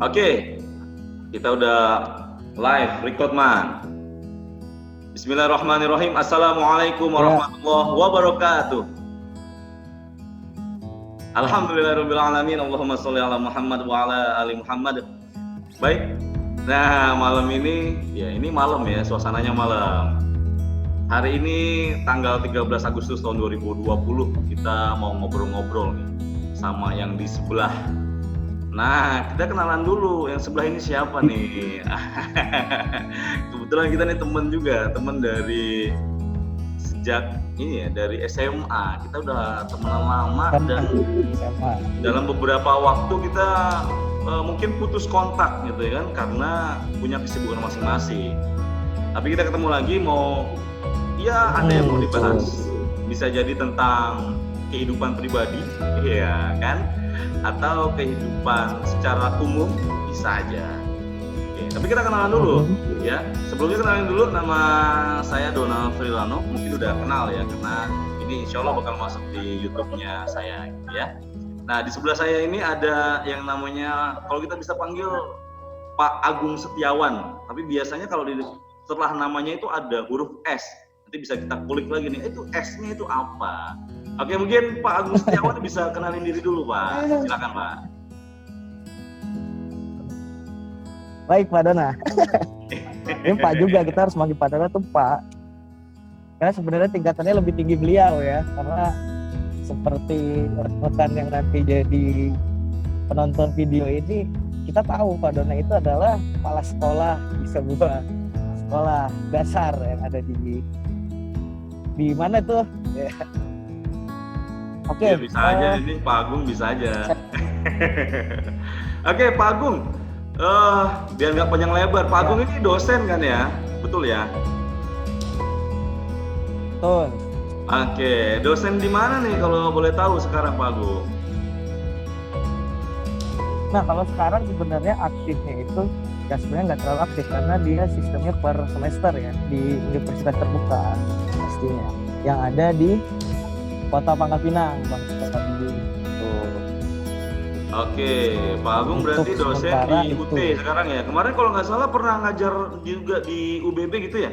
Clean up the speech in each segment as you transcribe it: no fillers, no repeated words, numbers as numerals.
Oke, kita udah live record man. Bismillahirrahmanirrahim. Assalamualaikum warahmatullahi wabarakatuh. Alhamdulillahirabbil alamin. Allahumma sholli ala Muhammad wa ala ali Muhammad. Baik. Nah, malam ini ini malam ya, suasananya malam. Hari ini tanggal 13 Agustus tahun 2020 kita mau ngobrol-ngobrol nih sama yang di sebelah. Nah, kita kenalan dulu. Yang sebelah ini siapa nih? Kebetulan kita nih teman juga, teman dari sejak ini ya, dari SMA. Kita udah temenan lama dan dalam beberapa waktu kita mungkin putus kontak gitu ya kan, karena punya kesibukan masing-masing. Tapi kita ketemu lagi ada yang mau dibahas. Bisa jadi tentang kehidupan pribadi, ya kan? Atau kehidupan secara umum, bisa aja. Oke, tapi kita kenalan dulu ya. Sebelumnya kenalin dulu, nama saya Donald Frilano. Mungkin udah kenal ya, karena ini insya Allah bakal masuk di YouTube-nya saya ya. Nah, di sebelah saya ini ada yang namanya, kalau kita bisa panggil Pak Agung Setiawan. Tapi biasanya kalau setelah namanya itu ada huruf S. Nanti bisa kita kulik lagi nih, itu S-nya itu apa? Oke, mungkin Pak Agung Setiawan bisa kenalin diri dulu, Pak. Silakan, Pak. Baik, Pak Dona. Ini Pak juga, kita harus manggil Pak Dona tuh Pak. Karena sebenarnya tingkatannya lebih tinggi beliau ya. Karena seperti rekan yang nanti jadi penonton video ini, kita tahu Pak Dona itu adalah kepala sekolah di sebuah sekolah dasar yang ada di mana tuh? Ya. Oke, bisa aja ini Pak Agung bisa aja. Oke, Pak Agung, biar nggak panjang lebar, Pak Agung ini dosen kan ya, betul ya? Betul. Oke, dosen di mana nih kalau boleh tahu sekarang Pak Agung? Nah, kalau sekarang sebenarnya aktifnya itu ya sebenarnya nggak terlalu aktif karena dia sistemnya per semester ya di universitas terbuka pastinya yang ada di Kota Pangkal Pinang, Bang. Oke, Pak Agung berarti dosen di UT sekarang ya. Kemarin kalau nggak salah pernah ngajar juga di UBB gitu ya?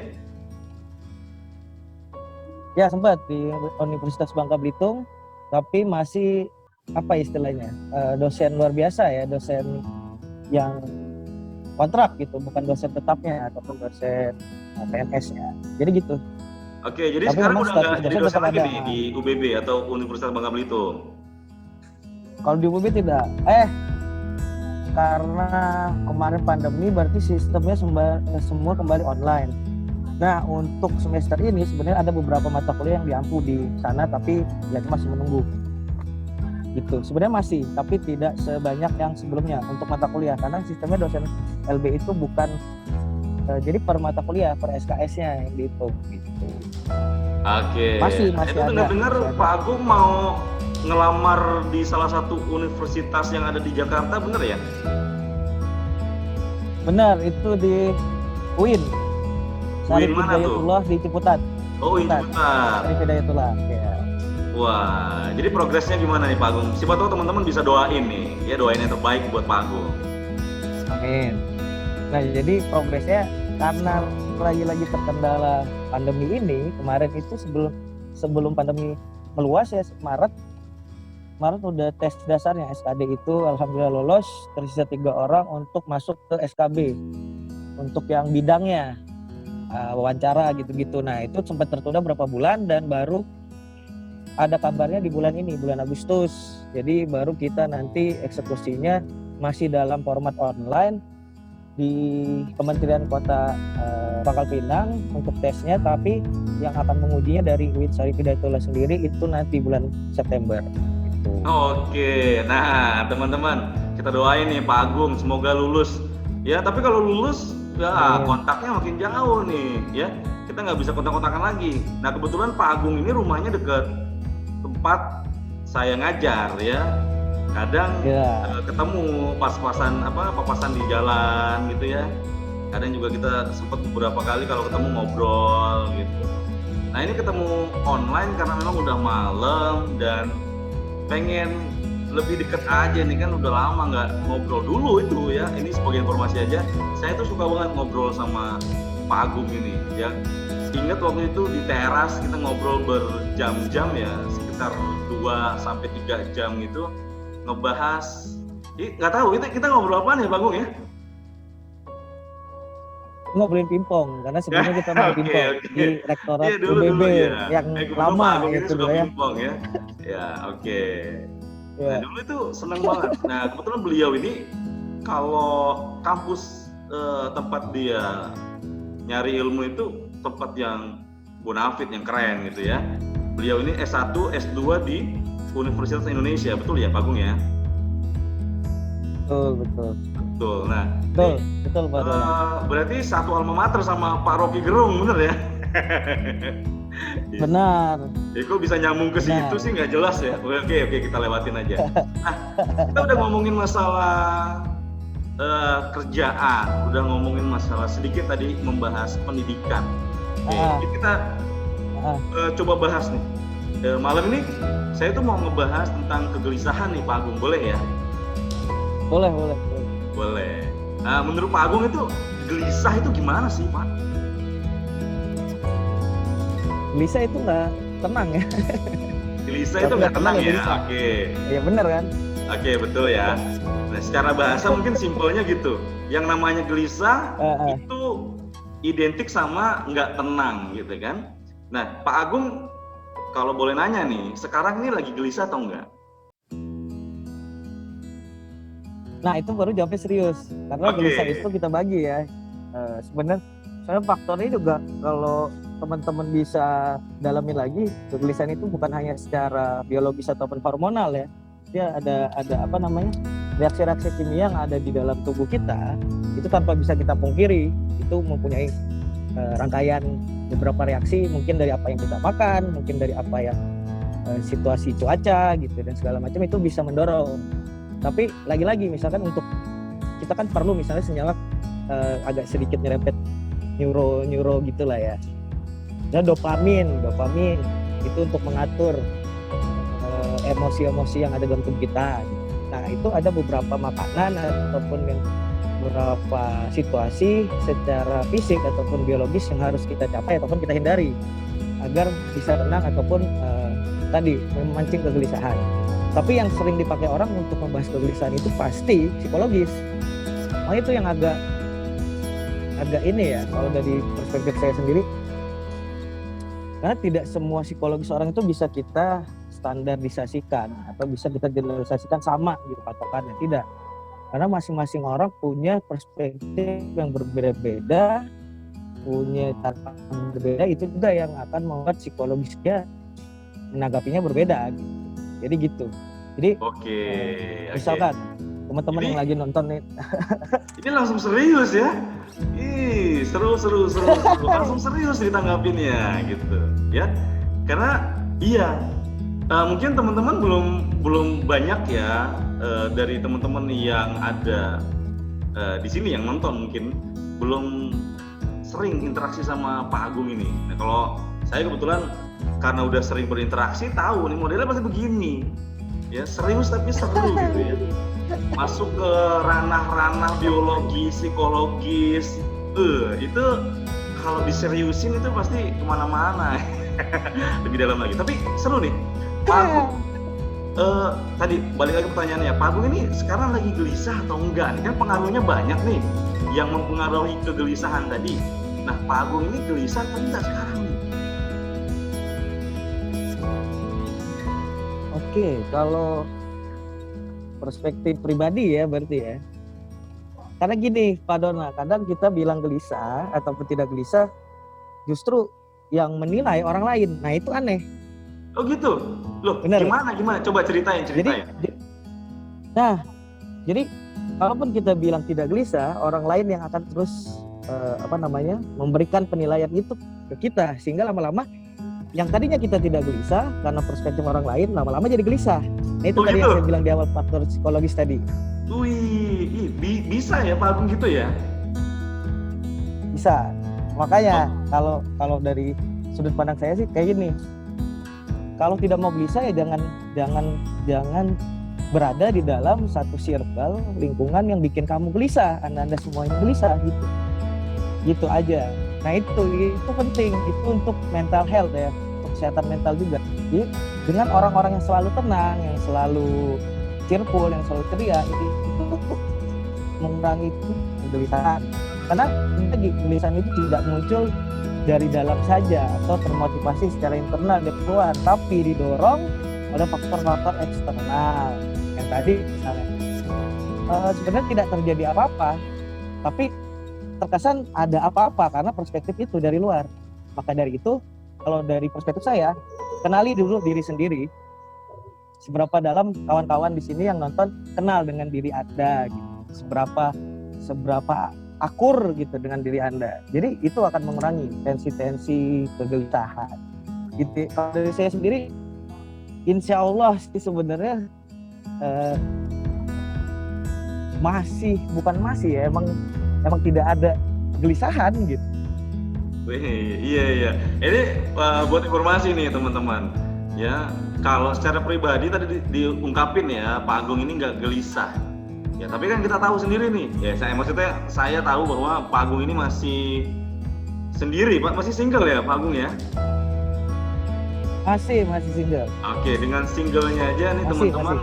Ya sempat di Universitas Bangka Belitung, tapi masih apa istilahnya dosen luar biasa ya, dosen yang kontrak gitu, bukan dosen tetapnya ataupun dosen PNS-nya. Jadi gitu. Oke, jadi tapi sekarang udah nggak jadi dosen lagi nih di UBB atau Universitas Bangka Belitung? Kalau di UBB tidak. Karena kemarin pandemi berarti sistemnya semua kembali online. Nah, untuk semester ini sebenarnya ada beberapa mata kuliah yang diampu di sana, tapi ya masih menunggu. Gitu. Sebenarnya masih, tapi tidak sebanyak yang sebelumnya untuk mata kuliah karena sistemnya dosen LB itu bukan jadi per mata kuliah, per SKS-nya yang dihitung gitu. Oke. Masih itu ada. Dengar Pak Agung mau ngelamar di salah satu universitas yang ada di Jakarta, bener ya? Benar, itu di UIN. UIN mana tuh? Di Ciputat. Oh, UIN Ciputat. Syarif Hidayatullah, ya. Wah, jadi progresnya gimana nih Pak Agung? Siapa tahu teman-teman bisa doain nih, ya doain yang terbaik buat Pak Agung. Amin. Nah, jadi progresnya karena lagi-lagi terkendala pandemi ini, kemarin itu sebelum pandemi meluas ya, Maret udah tes dasarnya SKD itu alhamdulillah lolos, tersisa 3 orang untuk masuk ke SKB untuk yang bidangnya wawancara gitu-gitu. Nah, itu sempat tertunda berapa bulan dan baru ada kabarnya di bulan ini, bulan Agustus. Jadi baru kita nanti eksekusinya masih dalam format online di Kementerian Kota Pangkal Pinang untuk tesnya, tapi yang akan mengujinya dari UIN Syarif Hidayatullah sendiri itu nanti bulan September. Gitu. Oke, nah teman-teman kita doain nih Pak Agung semoga lulus. Ya, tapi kalau lulus ya kontaknya makin jauh nih, ya kita nggak bisa kontak-kontakan lagi. Nah kebetulan Pak Agung ini rumahnya dekat tempat saya ngajar ya. Kadang ketemu papasan di jalan gitu ya. Kadang juga kita sempat beberapa kali kalau ketemu ngobrol gitu. Nah ini ketemu online karena memang udah malam dan pengen lebih dekat aja nih kan, udah lama nggak ngobrol dulu itu ya. Ini sebagai informasi aja, saya tuh suka banget ngobrol sama Pak Agung ini ya. Ingat waktu itu di teras kita ngobrol berjam-jam ya, sekitar 2 sampai 3 jam itu ngebahas, nggak tahu itu kita ngobrol apa nih Pak Agung ya? Ngobrolin pingpong karena sebelumnya kita main Oke, pingpong oke. di rektorat Iya, dulu UBB ya. yang Kebetulan lama Pak Agung ini gitu suka ya. pingpong ya. Ya, oke. Nah, Ya. dulu itu seneng banget. Nah, kebetulan beliau ini kalau kampus tempat dia nyari ilmu itu tempat yang bonafit, yang keren gitu ya. Beliau ini S1, S2 di Universitas Indonesia, betul ya Pak Agung ya? Betul. Betul. Nah, Betul Pak Dona. berarti satu alma mater sama Pak Rocky Gerung, bener ya? Benar. Ya kok bisa nyambung ke situ sih nggak jelas ya. Oke, kita lewatin aja. Nah, kita udah ngomongin masalah kerjaan, udah ngomongin masalah sedikit tadi membahas pendidikan. Oke, kita coba bahas nih. Malam ini saya tuh mau ngebahas tentang kegelisahan nih Pak Agung, boleh ya? Boleh. Nah, menurut Pak Agung itu gelisah itu gimana sih Pak? Gelisah itu nggak tenang ya. Gelisah itu nggak tenang ya? Gelisah. Oke. Ya benar kan? Oke, betul ya. Nah, secara bahasa mungkin simpelnya gitu. Yang namanya gelisah itu identik sama nggak tenang gitu kan. Nah, Pak Agung kalau boleh nanya nih, sekarang ini lagi gelisah atau enggak? Nah, itu baru jawabnya serius. Karena gelisah itu kita bagi ya. Sebenarnya soalnya faktornya juga kalau teman-teman bisa dalamin lagi, kegelisahan itu bukan hanya secara biologis ataupun hormonal ya. Dia ada apa namanya? Reaksi-reaksi kimia yang ada di dalam tubuh kita itu tanpa bisa kita pungkiri itu mempunyai rangkaian beberapa reaksi, mungkin dari apa yang kita makan, mungkin dari apa yang situasi cuaca gitu dan segala macam itu bisa mendorong. Tapi lagi-lagi misalkan untuk kita kan perlu misalnya senyawa agak sedikit nyerempet neuro gitulah ya. Dan dopamin itu untuk mengatur emosi-emosi yang ada dalam tubuh kita. Nah, itu ada beberapa makanan ataupun yang beberapa situasi secara fisik ataupun biologis yang harus kita capai ataupun kita hindari agar bisa tenang ataupun tadi memancing kegelisahan. Tapi yang sering dipakai orang untuk membahas kegelisahan itu pasti psikologis. Itu yang agak ini ya kalau dari perspektif saya sendiri. Karena tidak semua psikologis orang itu bisa kita standarisasikan atau bisa kita generalisasikan sama gitu patokannya, tidak. Karena masing-masing orang punya perspektif yang berbeda-beda, punya cara berbeda, itu juga yang akan membuat psikologisnya menanggapinya berbeda gitu. Jadi gitu. Jadi misalkan teman-teman yang lagi nonton nih ini langsung serius ya. Seru. Langsung serius ditanggapinnya gitu ya. Karena mungkin teman-teman belum banyak ya dari teman-teman yang ada di sini yang nonton mungkin belum sering interaksi sama Pak Agung ini. Nah, kalau saya kebetulan karena udah sering berinteraksi tahu nih modelnya pasti begini. Ya, serius tapi seru gitu ya. Masuk ke ranah-ranah biologi, psikologis. Itu kalau diseriusin itu pasti kemana-mana. Lebih dalam lagi. Tapi seru nih. Pak Agung, tadi balik lagi pertanyaannya, Pak Agung ini sekarang lagi gelisah atau enggak? Kan pengaruhnya banyak nih yang mempengaruhi kegelisahan tadi. Nah, Pak Agung ini gelisah atau enggak sekarang nih? Oke, kalau perspektif pribadi ya berarti ya. Karena gini Pak Dona, kadang kita bilang gelisah ataupun tidak gelisah justru yang menilai orang lain. Nah, itu aneh. Oh gitu? Loh, bener. Gimana? Coba ceritain. Jadi kalaupun kita bilang tidak gelisah, orang lain yang akan terus memberikan penilaian itu ke kita, sehingga lama-lama yang tadinya kita tidak gelisah karena perspektif orang lain, lama-lama jadi gelisah. Nah, itu tadi yang saya bilang di awal, faktor psikologis tadi. Wih, bisa ya Pak Agung gitu ya? Bisa. Makanya kalau dari sudut pandang saya sih kayak gini. Kalau tidak mau gelisah ya jangan berada di dalam satu circle lingkungan yang bikin kamu gelisah, anda semuanya gelisah gitu aja. Nah itu penting, itu untuk mental health ya, untuk kesehatan mental juga. Jadi dengan orang-orang yang selalu tenang, yang selalu cheerful, yang selalu ceria, itu mengurangi kegelisahan. Karena lagi kegelisahan itu tidak muncul dari dalam saja atau termotivasi secara internal dari keluar, tapi didorong oleh faktor-faktor eksternal yang tadi misalnya sebenarnya tidak terjadi apa-apa, tapi terkesan ada apa-apa karena perspektif itu dari luar. Maka dari itu, kalau dari perspektif saya, kenali dulu diri sendiri. Seberapa dalam kawan-kawan di sini yang nonton kenal dengan diri Anda gitu. Seberapa akur gitu dengan diri Anda. Jadi itu akan mengurangi tensi-tensi kegelisahan. Gitu. Kalau dari saya sendiri, insya Allah sih sebenarnya emang tidak ada kegelisahan gitu. Wih, iya. Ini buat informasi nih teman-teman. Ya, kalau secara pribadi tadi diungkapin ya, Pak Agung ini nggak gelisah. Ya, tapi kan kita tahu sendiri nih. Ya, saya tahu bahwa Pak Agung ini masih sendiri, Pak, masih single ya, Pak Agung ya? Masih single. Oke, dengan singlenya aja nih teman-teman,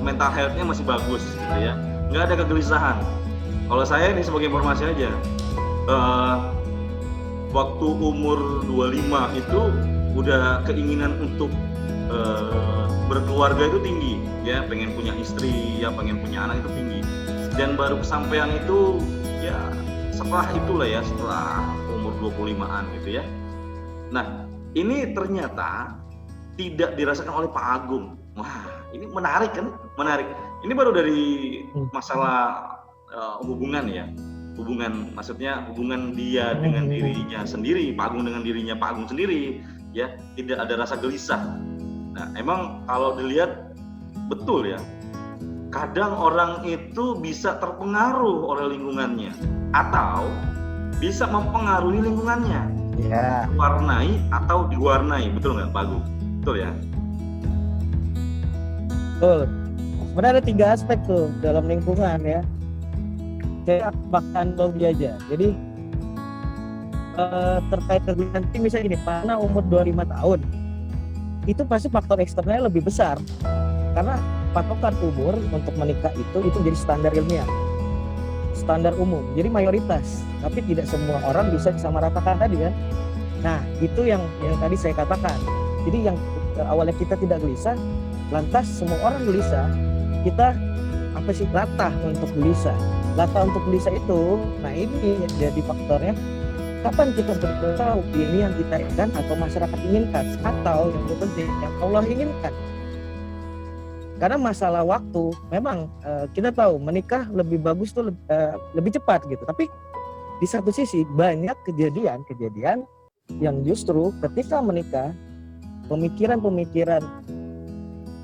mental health-nya masih bagus gitu ya. Nggak ada kegelisahan. Kalau saya ini sebagai informasi aja, waktu umur 25 itu udah keinginan untuk berkeluarga itu tinggi, ya, pengen punya istri, ya, pengen punya anak itu tinggi. Dan baru kesampaian itu ya setelah umur 25-an gitu ya. Nah, ini ternyata tidak dirasakan oleh Pak Agung. Wah, ini menarik kan? Menarik. Ini baru dari masalah hubungan ya. Maksudnya hubungan dia dengan dirinya sendiri, Pak Agung dengan dirinya Pak Agung sendiri, ya, tidak ada rasa gelisah. Nah, emang kalau dilihat betul ya, kadang orang itu bisa terpengaruh oleh lingkungannya atau bisa mempengaruhi lingkungannya, ya, warnai atau diwarnai, betul nggak Pak Agung? Betul ya? Betul. Sebenarnya ada 3 aspek tuh dalam lingkungan ya. Saya bahkan logi aja. Jadi terkait dengan nanti misalnya gini, karena umur 25 tahun itu pasti faktor eksternalnya lebih besar. Karena patokan umur untuk menikah itu jadi standar ilmiah, standar umum, jadi mayoritas. Tapi tidak semua orang bisa disamaratakan tadi kan. Nah itu yang tadi saya katakan. Jadi yang awalnya kita tidak gelisah, lantas semua orang gelisah, kita latah untuk gelisah. Latah untuk gelisah itu, nah ini jadi faktornya. Kapan kita beritahu ini yang kita inginkan atau masyarakat inginkan, atau yang terpenting yang Allah inginkan. Karena masalah waktu, memang kita tahu menikah lebih bagus tuh lebih cepat gitu. Tapi di satu sisi banyak kejadian yang justru ketika menikah, pemikiran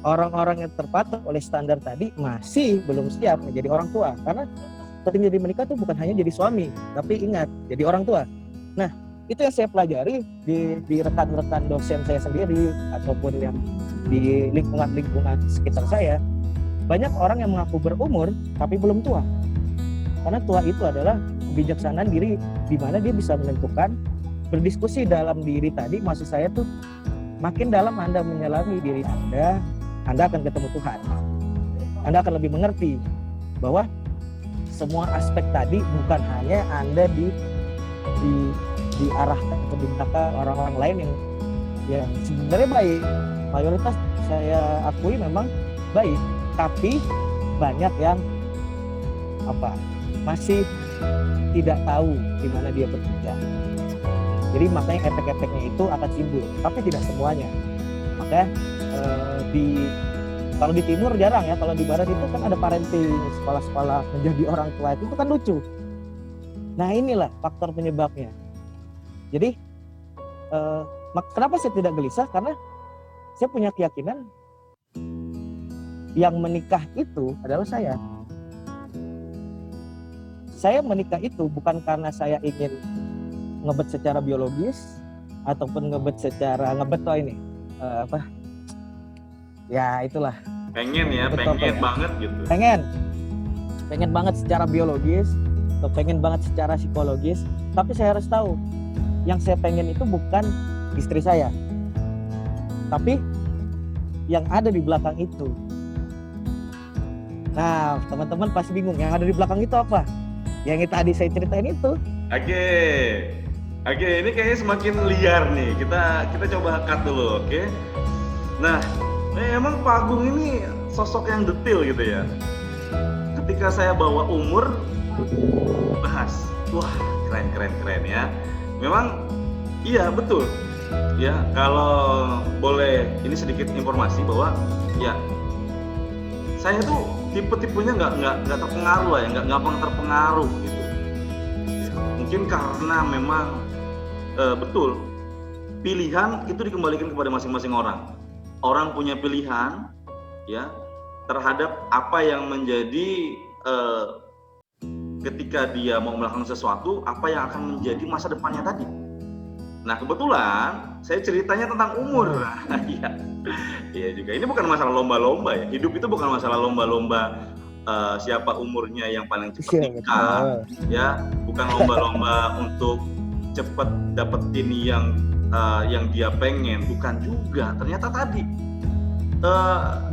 orang-orang yang terpatok oleh standar tadi masih belum siap menjadi orang tua. Karena penting jadi menikah tuh bukan hanya jadi suami, tapi ingat jadi orang tua. Nah itu yang saya pelajari di rekan-rekan dosen saya sendiri ataupun yang di lingkungan sekitar saya. Banyak orang yang mengaku berumur tapi belum tua. Karena tua itu adalah kebijaksanaan diri, di mana dia bisa menentukan, berdiskusi dalam diri tadi. Maksud saya tuh makin dalam Anda menyelami diri Anda akan ketemu Tuhan. Anda akan lebih mengerti bahwa semua aspek tadi bukan hanya Anda diarahkan ke belakang orang-orang lain yang sebenarnya baik. Mayoritas saya akui memang baik, tapi banyak yang masih tidak tahu di mana dia berpijak. Jadi makanya efek-efeknya itu akan timbul, tapi tidak semuanya. Makanya kalau di timur jarang ya, kalau di barat itu kan ada parenting, sekolah-sekolah menjadi orang tua itu kan lucu. Nah inilah faktor penyebabnya. Jadi kenapa saya tidak gelisah? Karena saya punya keyakinan yang menikah itu adalah saya. Saya menikah itu bukan karena saya ingin ngebet secara biologis ataupun ngebet pengen ya, Betul, pengen ya. banget gitu. Pengen banget secara biologis atau pengen banget secara psikologis, tapi saya harus tahu yang saya pengen itu bukan istri saya, tapi yang ada di belakang itu. Nah, teman-teman pasti bingung, yang ada di belakang itu apa? Yang tadi saya ceritain itu. Oke, ini kayaknya semakin liar nih. Kita coba cut dulu, oke? Nah, emang Pak Agung ini sosok yang detail gitu ya. Ketika saya bawa umur, bahas, wah keren ya. Memang iya betul. Ya, kalau boleh ini sedikit informasi bahwa ya saya tuh tipe-tipenya nggak terpengaruh lah ya, nggak gampang terpengaruh gitu. Ya, mungkin karena memang betul pilihan itu dikembalikan kepada masing-masing orang. Orang punya pilihan ya terhadap apa yang menjadi ketika dia mau melakukan sesuatu, apa yang akan menjadi masa depannya tadi. Nah kebetulan saya ceritanya tentang umur. Iya juga. Ini bukan masalah lomba-lomba ya. Hidup itu bukan masalah lomba-lomba siapa umurnya yang paling cepat nikah, ya. Bukan lomba-lomba untuk cepat dapetin yang dia pengen. Bukan juga. Ternyata tadi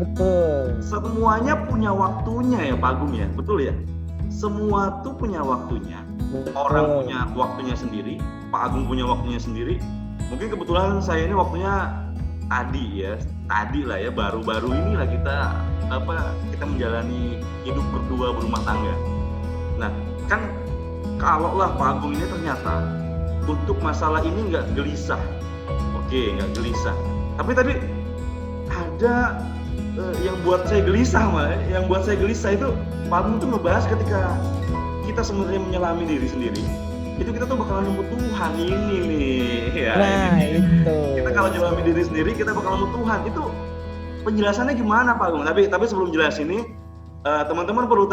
betul. Semuanya punya waktunya ya Pak Agung ya. Betul ya. Semua tuh punya waktunya. Orang punya waktunya sendiri, Pak Agung punya waktunya sendiri. Mungkin kebetulan saya ini waktunya tadi lah ya, baru-baru inilah kita menjalani hidup berdua berumah tangga. Nah, kan kalau lah Pak Agung ini ternyata untuk masalah ini nggak gelisah. Oke, nggak gelisah. Tapi tadi ada yang buat saya gelisah Yang buat saya gelisah itu Pak Agung tuh ngebahas ketika kita sebenarnya menyelami diri sendiri, itu kita tuh bakalan nemu Tuhan ini nih ya. Nah itu. Kita kalau menyelami diri sendiri kita bakal nemu Tuhan. Itu penjelasannya gimana Pak Agung? Tapi sebelum jelas ini teman-teman perlu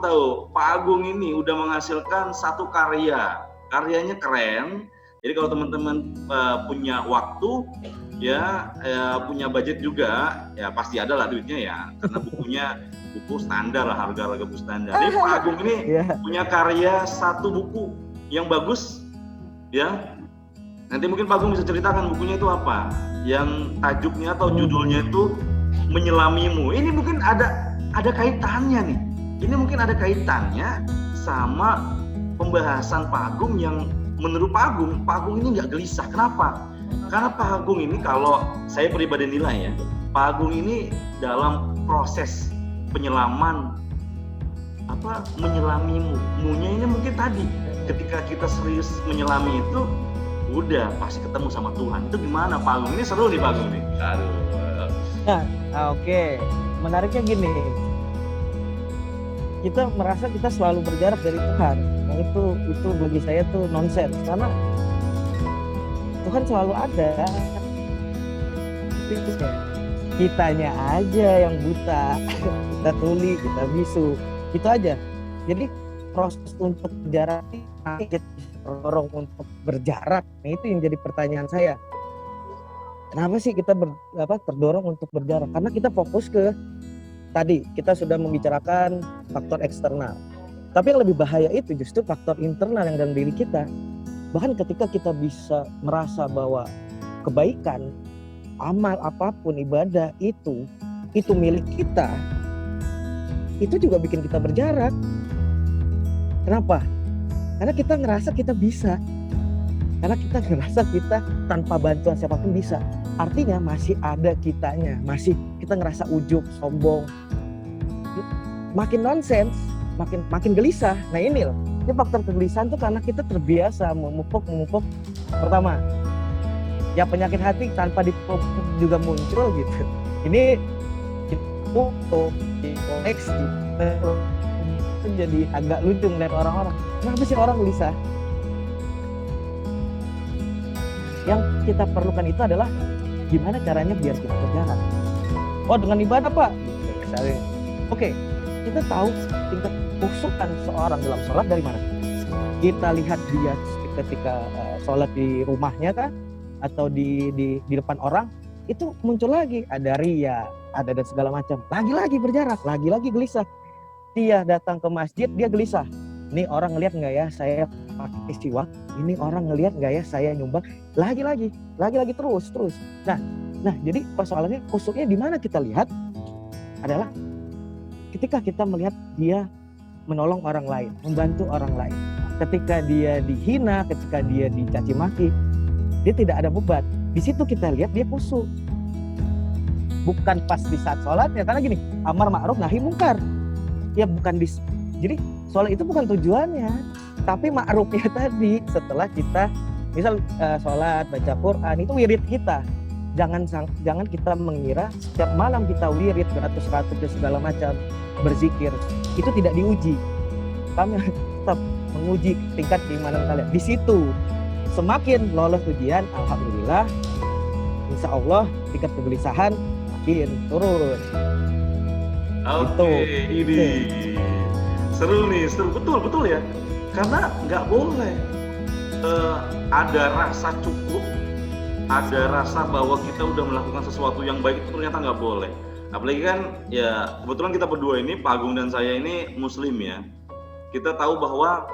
tahu Pak Agung ini udah menghasilkan satu karyanya keren. Jadi kalau teman-teman punya waktu ya punya budget juga ya pasti ada lah duitnya ya, karena buku standar lah, harga buku standar. Jadi Pak Agung ini punya karya satu buku yang bagus ya. Nanti mungkin Pak Agung bisa ceritakan bukunya itu apa, yang tajuknya atau judulnya itu Menyelamimu. Ini mungkin ada kaitannya nih. Ini mungkin ada kaitannya sama pembahasan Pak Agung yang menurut Pak Agung ini nggak gelisah. Kenapa? Karena Pak Agung ini, kalau saya pribadi nilai ya, Pak Agung ini dalam proses penyelaman menyelamimu. Munya ini mungkin tadi ketika kita serius menyelami itu udah pasti ketemu sama Tuhan. Itu gimana Pak Agung? Ini seru nih Pak Agung nih. Aduh. Nah, oke. Menariknya gini. Kita merasa kita selalu berjarak dari Tuhan. Yang itu bagi saya tuh nonsens, karena Tuhan selalu ada. Kitanya aja yang buta, kita tuli, kita bisu, itu aja. Jadi proses untuk berjarak kita dorong untuk berjarak. Nah, itu yang jadi pertanyaan saya. Kenapa sih kita terdorong untuk berjarak? Karena kita fokus ke tadi kita sudah membicarakan faktor eksternal. Tapi yang lebih bahaya itu justru faktor internal yang dalam diri kita. Bahkan ketika kita bisa merasa bahwa kebaikan, amal apapun, ibadah itu milik kita, itu juga bikin kita berjarak. Kenapa? Karena kita ngerasa kita bisa. Karena kita ngerasa kita tanpa bantuan siapapun bisa. Artinya masih ada kitanya, masih kita ngerasa ujub, sombong. Makin nonsens, makin gelisah. Nah ini loh, ini faktor kegelisahan tuh karena kita terbiasa memupuk. Pertama, ya penyakit hati tanpa dipupuk juga muncul gitu. Ini dipupuk, dikoleksi, itu jadi agak lucu ngeliat orang-orang. Kenapa sih orang gelisah? Yang kita perlukan itu adalah gimana caranya biar kita berjarak. Oh, dengan ibadah Pak. Misalnya, oke, kita tahu tingkat khusyukan seorang dalam sholat dari mana? Kita lihat dia ketika sholat di rumahnya kah? Atau di depan orang, itu muncul lagi ada ria, ada dan segala macam. Lagi-lagi berjarak, lagi-lagi gelisah. Dia datang ke masjid, dia gelisah. Ini orang ngelihat nggak ya saya pakai siwak? Ini orang ngelihat nggak ya saya nyumbang? Lagi-lagi terus. Nah, jadi persoalannya kusuknya di mana kita lihat adalah ketika kita melihat dia menolong orang lain, membantu orang lain. Ketika dia dihina, ketika dia dicaci maki, dia tidak ada beban. Di situ kita lihat dia kusuk. Bukan pas di saat sholat ya, karena gini, amar ma'ruf nahi mungkar. Ya bukan jadi sholat itu bukan tujuannya, tapi ma'rufnya tadi setelah kita misal sholat, baca Quran, itu wirid kita. Jangan kita mengira setiap malam kita wirid beratus-ratus dan segala macam berzikir itu tidak diuji. Kami tetap menguji tingkat keimanan kalian. Di situ semakin lolos ujian, alhamdulillah, insya Allah tingkat kegelisahan makin turun. Oke, ini seru nih, betul ya. Karena nggak boleh ada rasa cukup, ada rasa bahwa kita udah melakukan sesuatu yang baik itu ternyata nggak boleh. Apalagi kan ya kebetulan kita berdua ini, Pak Agung dan saya ini Muslim ya. Kita tahu bahwa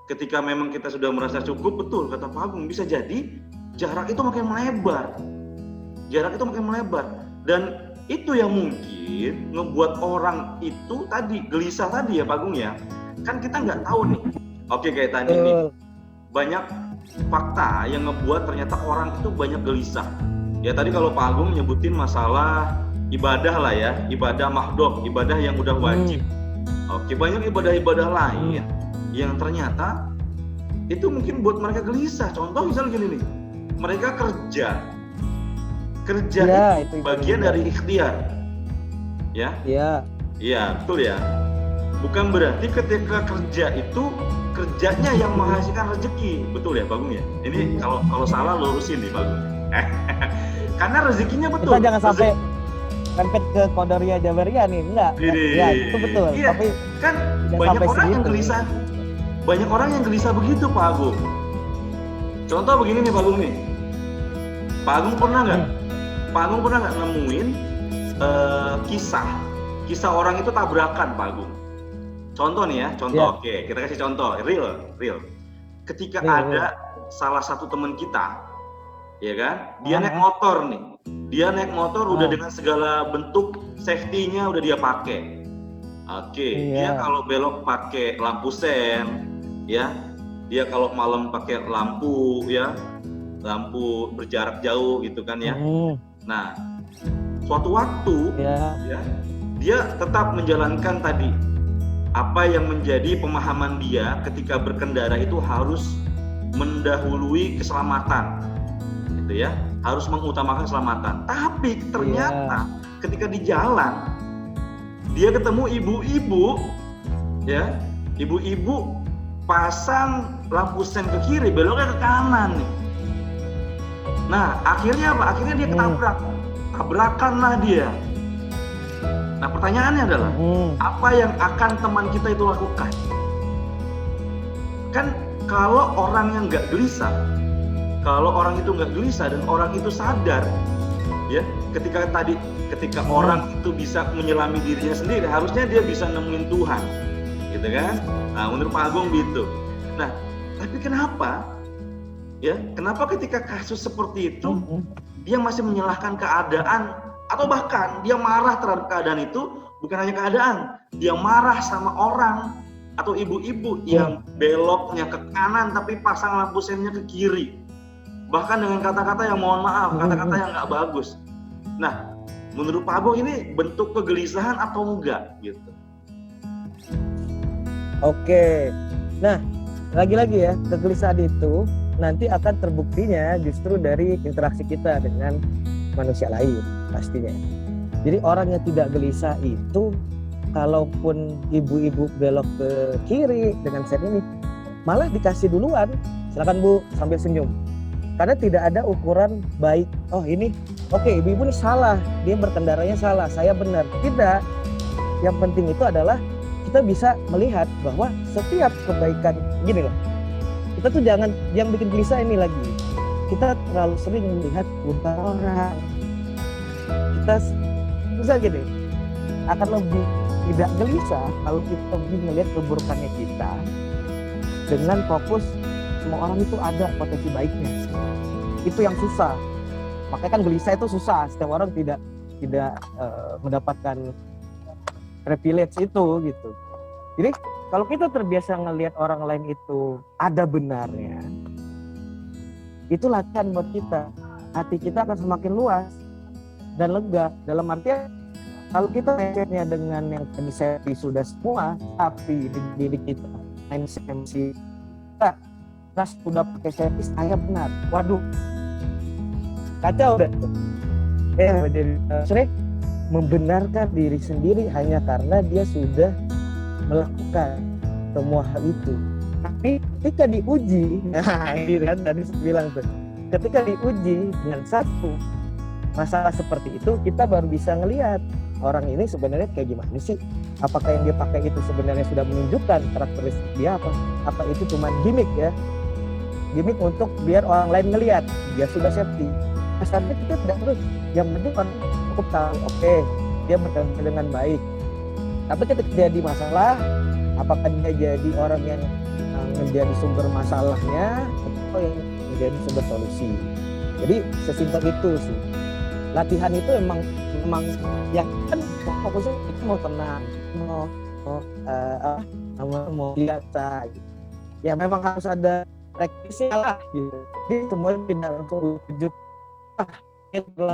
ketika memang kita sudah merasa cukup, betul kata Pak Agung, bisa jadi jarak itu makin melebar. Dan itu yang mungkin ngebuat orang itu tadi gelisah tadi ya Pak Agung ya. Kan kita nggak tahu nih. Oke, kayak tadi nih banyak fakta yang ngebuat ternyata orang itu banyak gelisah. Ya tadi kalau Pak Agung nyebutin masalah ibadah lah ya, ibadah mahdhuf, ibadah yang udah wajib. Oke, banyak ibadah-ibadah lain yang ternyata itu mungkin buat mereka gelisah. Contoh misalnya gini nih, mereka kerja ya, itu bagian dari ikhtiar. Ya? Iya, betul ya. Bukan berarti ketika kerja itu kerjanya yang menghasilkan rezeki, betul ya Pak Agung ya? Ini kalau salah lurusin nih Pak Agung. Karena rezekinya betul. Kita jangan sampai rempet ke Qadariyah Jabariyah nih, enggak. Ya, itu betul. Iya, tapi kan banyak orang yang gelisah. Banyak orang yang gelisah begitu Pak Agung. Contoh begini nih Pak Agung nih. Pak Agung pernah nggak nemuin kisah orang itu tabrakan Pak Agung? Contoh nih ya, Oke, kita kasih contoh real. Ketika ada salah satu teman kita, ya kan, dia naik motor nih, udah dengan segala bentuk safety-nya udah dia pakai. Oke, dia kalau belok pakai lampu sen, ya, dia kalau malam pakai lampu berjarak jauh gitu kan ya. Nah, suatu waktu ya, dia tetap menjalankan tadi apa yang menjadi pemahaman dia ketika berkendara itu harus mendahului keselamatan, gitu ya, harus mengutamakan keselamatan. Tapi ternyata ketika di jalan dia ketemu ibu-ibu, ya, ibu-ibu pasang lampu sen ke kiri, beloknya ke kanan nih. Nah, akhirnya apa? Akhirnya dia tabrakanlah dia. Nah, pertanyaannya adalah apa yang akan teman kita itu lakukan? Kan kalau orang yang nggak gelisah, dan orang itu sadar, ya, ketika orang itu bisa menyelami dirinya sendiri, harusnya dia bisa nemuin Tuhan, gitu kan? Nah, menurut Pak Agung gitu. Nah, tapi kenapa ketika kasus seperti itu dia masih menyalahkan keadaan? Atau bahkan dia marah terhadap keadaan itu, bukan hanya keadaan, dia marah sama orang atau ibu-ibu yang beloknya ke kanan tapi pasang lampu sennya ke kiri, bahkan dengan kata-kata yang mohon maaf, kata-kata yang nggak bagus. Nah, menurut Pak Agung ini bentuk kegelisahan atau enggak gitu? Oke, nah lagi-lagi ya, kegelisahan itu nanti akan terbuktinya justru dari interaksi kita dengan manusia lain pastinya. Jadi orang yang tidak gelisah itu, kalaupun ibu-ibu belok ke kiri dengan sen ini, malah dikasih duluan, silakan Bu, sambil senyum. Karena tidak ada ukuran baik. Oh ini, oke, ibu-ibu ini salah, dia berkendaranya salah, saya benar. Tidak. Yang penting itu adalah kita bisa melihat bahwa setiap kebaikan, gini loh, kita tuh jangan, yang bikin gelisah ini lagi, kita terlalu sering melihat keburukan orang. kita bisa gini, akan lebih tidak gelisah kalau kita lebih melihat keburukannya kita dengan fokus semua orang itu ada potensi baiknya. Itu yang susah. Makanya kan gelisah itu susah. Setiap orang tidak mendapatkan privilege itu gitu. Jadi kalau kita terbiasa ngelihat orang lain itu ada benarnya, itu latihan buat kita. Hati kita akan semakin luas dan lega. Dalam artian kalau kita mindsetnya dengan yang tadi saya sudah semua, tapi di diri kita mindset kita sudah pakai servis, saya benar. Waduh, kacau deh. Jadi sering membenarkan diri sendiri hanya karena dia sudah melakukan semua hal itu. Tapi ketika diuji, ini kan tadi saya bilang tuh, ketika diuji dengan satu masalah seperti itu, kita baru bisa ngelihat orang ini sebenarnya kayak gimana sih? Apakah yang dia pakai itu sebenarnya sudah menunjukkan karakteristik dia apa itu cuma gimmick ya? Gimmick untuk biar orang lain ngelihat dia sudah safety. Asalnya kita tidak terus. Yang penting orang cukup tahu, oke, dia bertemu dengan baik. Tapi ketika dia di masalah, apakah dia jadi orang yang menjadi sumber masalahnya atau yang menjadi sumber solusi? Jadi sesimpel itu sih. Latihan itu emang ya kan fokusnya itu mau tenang, mau biasa gitu. Ya memang harus ada praktisnya lah gitu. Jadi semuanya tidak langsung wujud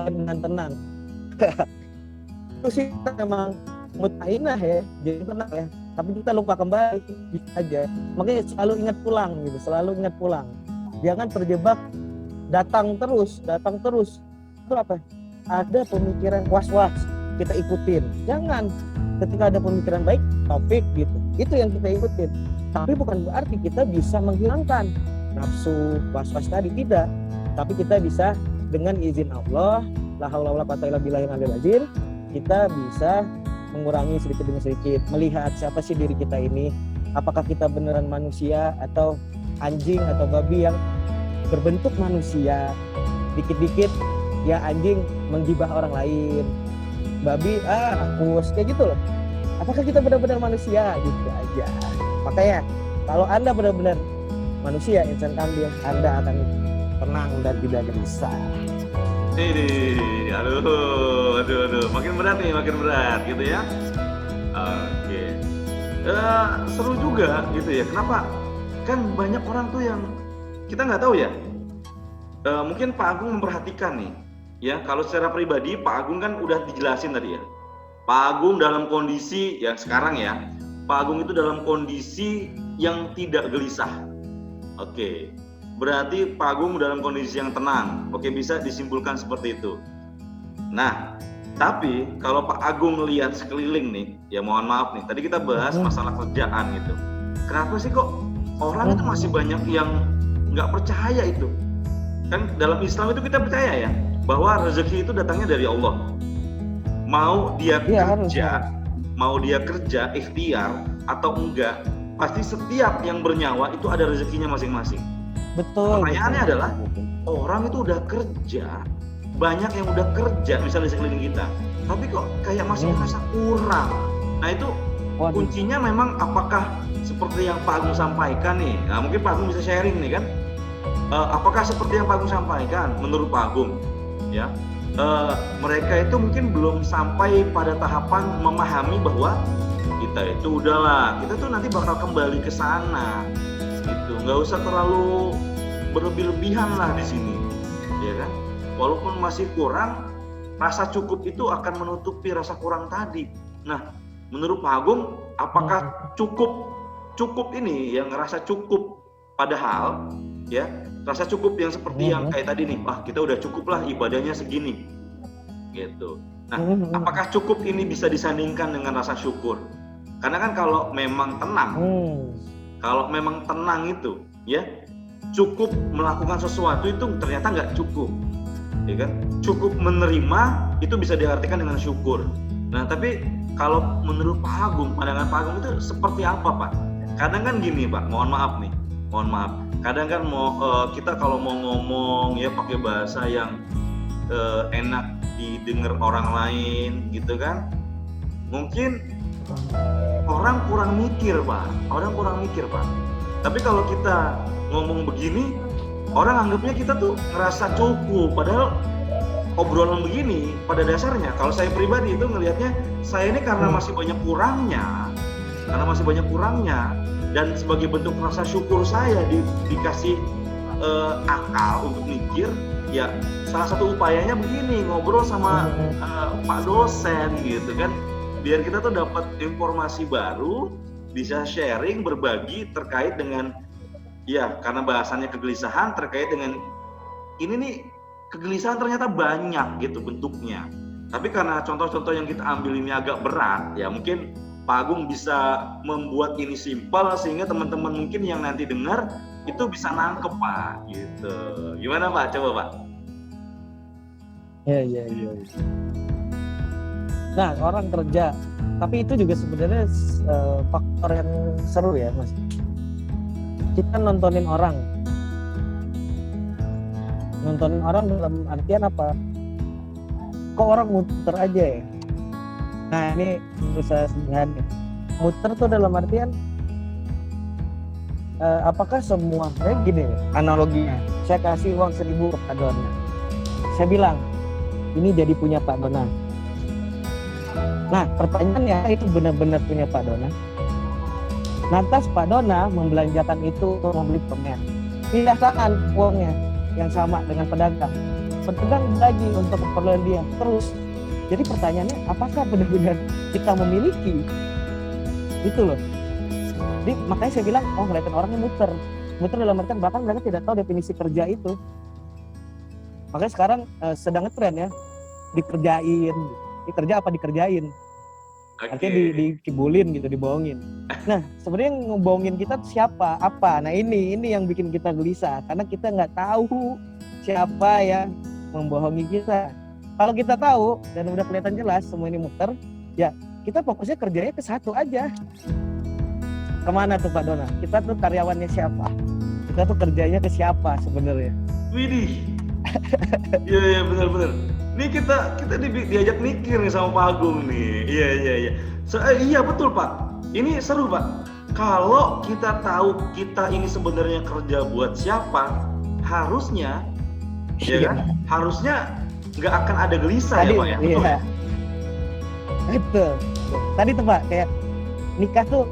dengan tenang. Itu sih kita memang mutmainah ya, jadi tenang ya. Tapi kita lupa kembali gitu aja. Makanya selalu ingat pulang gitu, selalu ingat pulang. Jangan terjebak datang terus. Itu apa? Ada pemikiran was-was, kita ikutin. Jangan. Ketika ada pemikiran baik, topik gitu. Itu yang kita ikutin. Tapi bukan berarti kita bisa menghilangkan nafsu was-was tadi, tidak. Tapi kita bisa dengan izin Allah, la haula wala quwata illa billahil aliyil azim, kita bisa mengurangi sedikit demi sedikit, melihat siapa sih diri kita ini, apakah kita beneran manusia atau anjing atau babi yang berbentuk manusia. Dikit-dikit ya anjing menggibah orang lain, babi rakus kayak gitu loh. Apakah kita benar-benar manusia? Gitu aja. Makanya kalau Anda benar-benar manusia, insan kambil, Anda akan tenang dan tidak gelisah. Ini, aduh, makin berat gitu ya. Oke, seru juga gitu ya. Kenapa? Kan banyak orang tuh yang kita nggak tahu ya. Mungkin Pak Agung memperhatikan nih, ya. Kalau secara pribadi Pak Agung kan udah dijelasin tadi ya. Pak Agung dalam kondisi ya sekarang ya. Pak Agung itu dalam kondisi yang tidak gelisah. Oke. Berarti Pak Agung dalam kondisi yang tenang. Oke, bisa disimpulkan seperti itu. Nah, tapi kalau Pak Agung melihat sekeliling nih, ya mohon maaf nih, tadi kita bahas masalah kerjaan gitu. Kenapa sih kok orang itu masih banyak yang nggak percaya itu? Kan dalam Islam itu kita percaya ya, bahwa rezeki itu datangnya dari Allah. Mau dia kerja ikhtiar atau enggak, pasti setiap yang bernyawa itu ada rezekinya masing-masing. Betul. Pertanyaannya adalah orang itu udah kerja, banyak yang udah kerja misalnya di sekeliling kita, tapi kok kayak masih merasa kurang. Nah itu kuncinya memang apakah seperti yang Pak Agung sampaikan nih? Nah mungkin Pak Agung bisa sharing nih kan? Apakah seperti yang Pak Agung sampaikan menurut Pak Agung? Ya, mereka itu mungkin belum sampai pada tahapan memahami bahwa kita itu udahlah, kita tuh nanti bakal kembali ke sana. Gitu, nggak usah terlalu berlebih-lebihan lah di sini, ya kan? Walaupun masih kurang, rasa cukup itu akan menutupi rasa kurang tadi. Nah, menurut Pak Agung, apakah cukup ini yang ngerasa cukup, padahal ya rasa cukup yang seperti yang kayak tadi nih, kita udah cukup lah ibadahnya segini, gitu. Nah, apakah cukup ini bisa disandingkan dengan rasa syukur? Karena kan kalau memang tenang, itu ya cukup melakukan sesuatu itu ternyata nggak cukup, ya kan? Cukup menerima itu bisa diartikan dengan syukur. Nah tapi kalau menurut Pak Agung, pandangan Pak Agung itu seperti apa Pak? Kadang kan gini Pak, mohon maaf. Kadang kan kita kalau mau ngomong ya pakai bahasa yang enak didengar orang lain gitu kan. Mungkin orang kurang mikir Pak. Tapi kalau kita ngomong begini, orang anggapnya kita tuh ngerasa cukup, padahal obrolan begini pada dasarnya kalau saya pribadi itu ngelihatnya saya ini karena masih banyak kurangnya dan sebagai bentuk rasa syukur saya dikasih akal untuk mikir, ya salah satu upayanya begini, ngobrol sama Pak dosen gitu kan, biar kita tuh dapat informasi baru, bisa sharing, berbagi terkait dengan, ya karena bahasannya kegelisahan, terkait dengan ini nih, kegelisahan ternyata banyak gitu bentuknya. Tapi karena contoh-contoh yang kita ambil ini agak berat, ya mungkin Pak Agung bisa membuat ini simpel sehingga teman-teman mungkin yang nanti dengar itu bisa nangkep Pak gitu. Gimana Pak? Coba Pak. Ya. Nah, orang kerja, tapi itu juga sebenarnya faktor yang seru ya Mas. Kita nontonin orang dalam artian apa? Kok orang muter aja ya? Nah ini berusaha sederhana. Muter tuh dalam artian apakah semua, gini analoginya, saya kasih uang 1.000 ke Pak Dona, saya bilang ini jadi punya Pak Dona. Nah pertanyaannya, itu benar-benar punya Pak Dona? Lantas Pak Dona membelanjakan itu untuk membeli permen, pindahkan uangnya yang sama dengan pedagang lagi untuk keperluan dia terus. Jadi pertanyaannya, apakah benar-benar kita memiliki itu loh. Jadi makanya saya bilang, ngeliatin orangnya muter dalam artian bahkan mereka tidak tahu definisi kerja itu. Makanya sekarang sedang ngetren ya, dikerjain, dikerja apa dikerjain. Artinya dikibulin gitu, dibohongin. Nah sebenarnya yang ngebohongin kita siapa, apa? Nah ini yang bikin kita gelisah, karena kita nggak tahu siapa yang membohongi kita. Kalau kita tahu dan udah kelihatan jelas semua ini muter, ya kita fokusnya kerjanya ke satu aja. Kemana tuh Pak Dona? Kita tuh karyawannya siapa? Kita tuh kerjanya ke siapa sebenarnya? Widih. Iya benar. Ini kita diajak mikir nih sama Pak Agung nih. Iya. Iya betul Pak. Ini seru Pak. Kalau kita tahu kita ini sebenarnya kerja buat siapa, harusnya ya kan? Harusnya nggak akan ada gelisah tadi, ya Pak ya? Betul. Iya. Betul. Tadi tuh Pak, kayak nikah tuh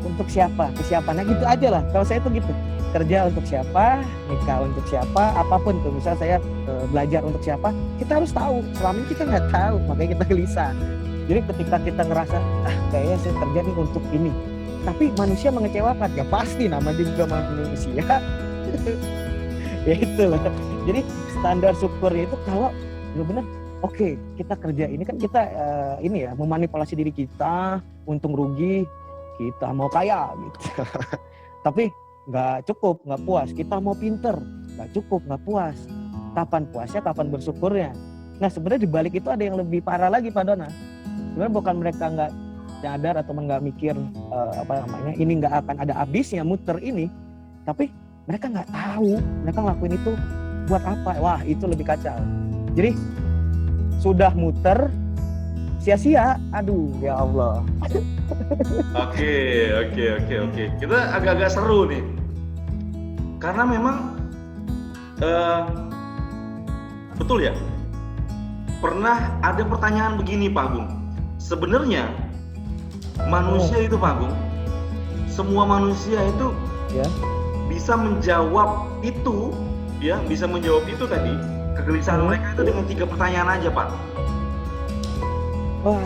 untuk siapa? Ke siapa? Nah gitu aja lah. Kalau saya tuh gitu. Kerja untuk siapa, nikah untuk siapa, apapun tuh. Misal saya belajar untuk siapa, kita harus tahu. Selama ini kita nggak tahu, makanya kita gelisah. Jadi ketika kita ngerasa, kayaknya saya kerja nih untuk ini, tapi manusia mengecewakan, ya pasti namanya juga manusia. Ya itu loh. Jadi standar syukurnya itu kalau benar-benar oke, kita kerja ini kan kita ini ya memanipulasi diri kita, untung rugi, kita mau kaya gitu. Tapi nggak cukup, nggak puas. Kita mau pinter, nggak cukup, nggak puas. Kapan puasnya, kapan bersyukurnya. Nah sebenarnya di balik itu ada yang lebih parah lagi Pak Dona. Sebenarnya bukan mereka nggak sadar atau nggak mikir ini nggak akan ada habisnya muter ini, tapi mereka nggak tahu mereka ngelakuin itu buat apa. Wah itu lebih kacau. Jadi sudah muter sia-sia, aduh ya Allah. Oke. Kita agak-agak seru nih. Karena memang betul ya. Pernah ada pertanyaan begini Pak Agung. Sebenarnya manusia itu Pak Agung, semua manusia itu ya bisa menjawab itu, ya bisa menjawab itu tadi. Kegelisahan mereka itu dengan 3 pertanyaan aja Pak. Wah.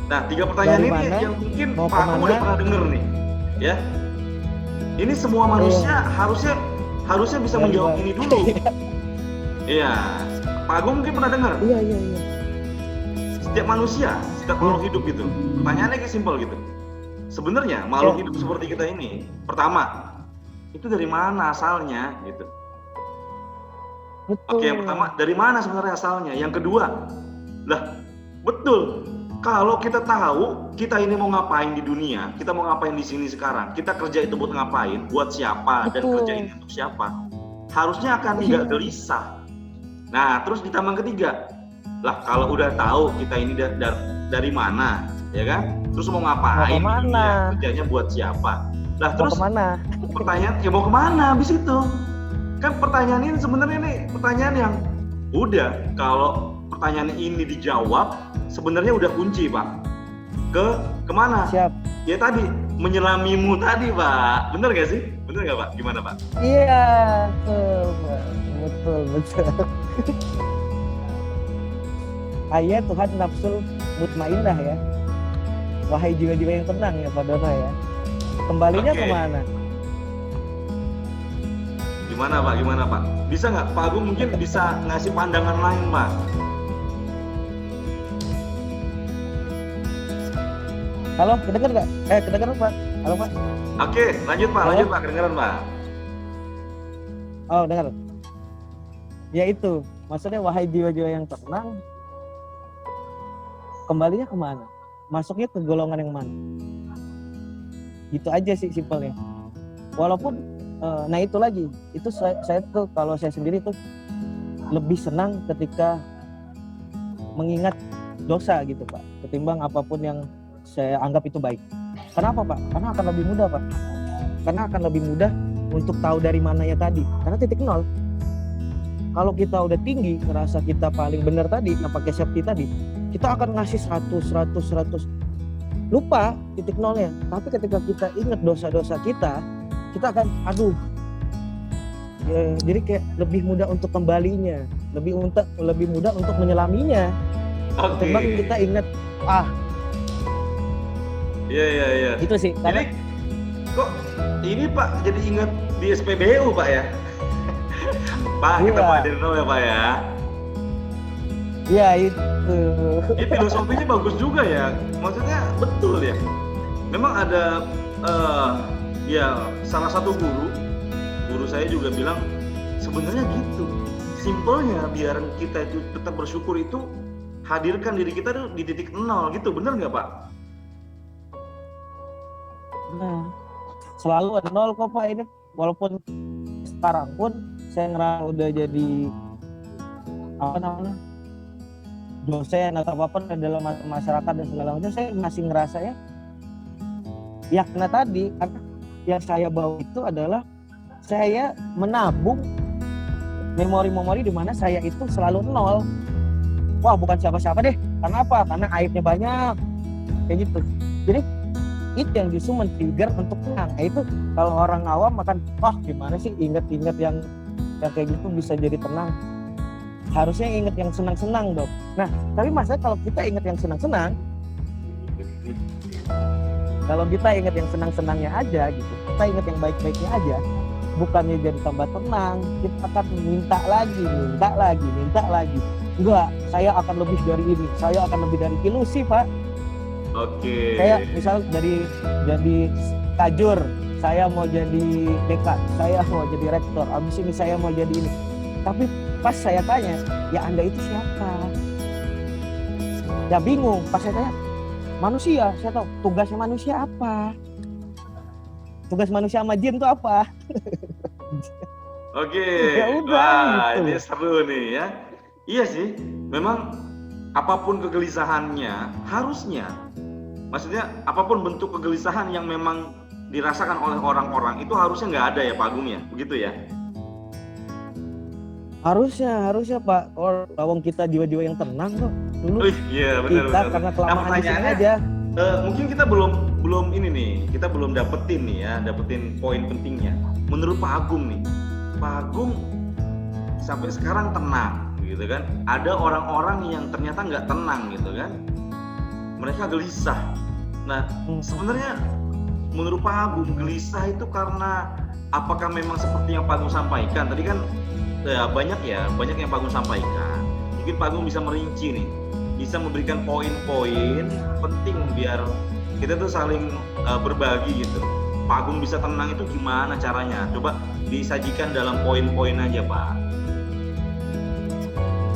Nah 3 pertanyaan ini yang mungkin Pak Agung udah pernah denger nih, ya. Ini semua manusia harusnya bisa menjawab ini dulu. Iya, Pak Agung mungkin pernah dengar. Iya. Setiap manusia, setiap makhluk hidup gitu. Pertanyaannya kayak simpel gitu. Sebenarnya makhluk hidup seperti kita ini, pertama, itu dari mana asalnya gitu. Betul. Oke, yang pertama, dari mana sebenarnya asalnya? Yang kedua, lah betul. Kalau kita tahu kita ini mau ngapain di dunia, kita mau ngapain di sini sekarang, kita kerja itu buat ngapain, buat siapa, dan kerja ini untuk siapa, harusnya akan tidak gelisah. Nah, terus ditambah ketiga, Lah kalau udah tahu kita ini dari mana, ya kan? Terus mau ngapain? Mau kemana? Kerjanya buat siapa? Lah Mau terus kemana? pertanyaan ya mau kemana habis itu? Kan pertanyaan ini sebenarnya nih pertanyaan yang udah kalau pertanyaan ini dijawab sebenarnya udah kunci Pak. Kemana? Siap. Ya tadi menyelamimu tadi Pak. Bener gak sih? Bener gak Pak? Gimana Pak? Iya, betul. Ayat Tuhan nafsul mutmainnah ya. Wahai jiwa-jiwa yang tenang ya Pak Dono ya. Kembalinya kemana? Gimana Pak? Bisa nggak Pak Agung mungkin bisa ngasih pandangan lain Pak? Halo, kedengeran nggak? Kedengeran Pak? Halo Pak? Oke, lanjut Pak, kedengeran Pak. Oh, dengar. Ya itu, maksudnya wahai jiwa-jiwa yang tenang, kembalinya kemana? Masuknya ke golongan yang mana? Gitu aja sih simpelnya. Walaupun, nah itu lagi, itu saya tuh kalau saya sendiri tuh lebih senang ketika mengingat dosa gitu Pak, ketimbang apapun yang saya anggap itu baik. Kenapa Pak? Karena akan lebih mudah Pak. Karena akan lebih mudah untuk tahu dari mananya tadi. Karena titik nol. Kalau kita udah tinggi, ngerasa kita paling benar tadi, yang pakai safety tadi, kita akan ngasih 100. Lupa titik nolnya. Tapi ketika kita ingat dosa-dosa kita akan, ya, jadi kayak lebih mudah untuk kembalinya, lebih mudah untuk menyelaminya. Ketimbang kita ingat, Iya. Itu sih. Jadi kok ini Pak jadi ingat di SPBU Pak ya? Pak, kita Pak Dirno ya Pak ya? Iya itu. Ini filosofinya bagus juga ya. Maksudnya betul ya. Memang ada ya salah satu guru saya juga bilang sebenarnya gitu. Simpelnya biar kita itu tetap bersyukur itu hadirkan diri kita tuh di titik nol gitu. Bener nggak Pak? Nah, selalu nol kok Pak ini. Walaupun sekarang pun saya ngerasa udah jadi dosen atau apa dalam masyarakat dan segala macam, saya masih ngerasa ya karena tadi, karena yang saya bawa itu adalah saya menabung memori-memori di mana saya itu selalu nol. Wah, bukan siapa-siapa deh. Karena apa? Karena aibnya banyak. Kayak gitu. Jadi itu yang justru men-trigger untuk tenang. Itu kalau orang awam makan, gimana sih inget-inget yang kayak gitu bisa jadi tenang. Harusnya inget yang senang-senang dong. Nah, tapi masalah kalau kita inget yang senang-senang, kalau kita inget yang senang-senangnya aja gitu, kita inget yang baik-baiknya aja, bukannya jadi tambah tenang, kita akan minta lagi. Enggak, saya akan lebih dari ini, saya akan lebih dari ilusi Pak. Oke. Saya misal jadi tajur, saya mau jadi dekan, saya mau jadi rektor, abis ini saya mau jadi ini. Tapi pas saya tanya, ya Anda itu siapa? Ya bingung. Pas saya tanya, manusia, saya tahu tugasnya manusia apa? Tugas manusia sama jin itu apa? Oke. Ya udah. Gitu. Ini seru nih ya. Iya sih, memang apapun kegelisahannya, harusnya, maksudnya apapun bentuk kegelisahan yang memang dirasakan oleh orang-orang itu harusnya nggak ada ya Pak Agung ya, begitu ya? Harusnya Pak. Kalau kita jiwa-jiwa yang tenang kok. Dulu iya, benar. Karena kelamaan di sini aja. Mungkin kita belum ini nih, kita belum dapetin poin pentingnya. Menurut Pak Agung nih, Pak Agung sampai sekarang tenang, gitu kan? Ada orang-orang yang ternyata nggak tenang, gitu kan? Mereka gelisah. Nah, sebenarnya menurut Pak Agung gelisah itu karena apakah memang seperti yang Pak Agung sampaikan? Tadi kan banyak yang Pak Agung sampaikan. Mungkin Pak Agung bisa merinci nih, bisa memberikan poin-poin penting biar kita tuh saling berbagi gitu. Pak Agung bisa tenang itu gimana caranya? Coba disajikan dalam poin-poin aja Pak.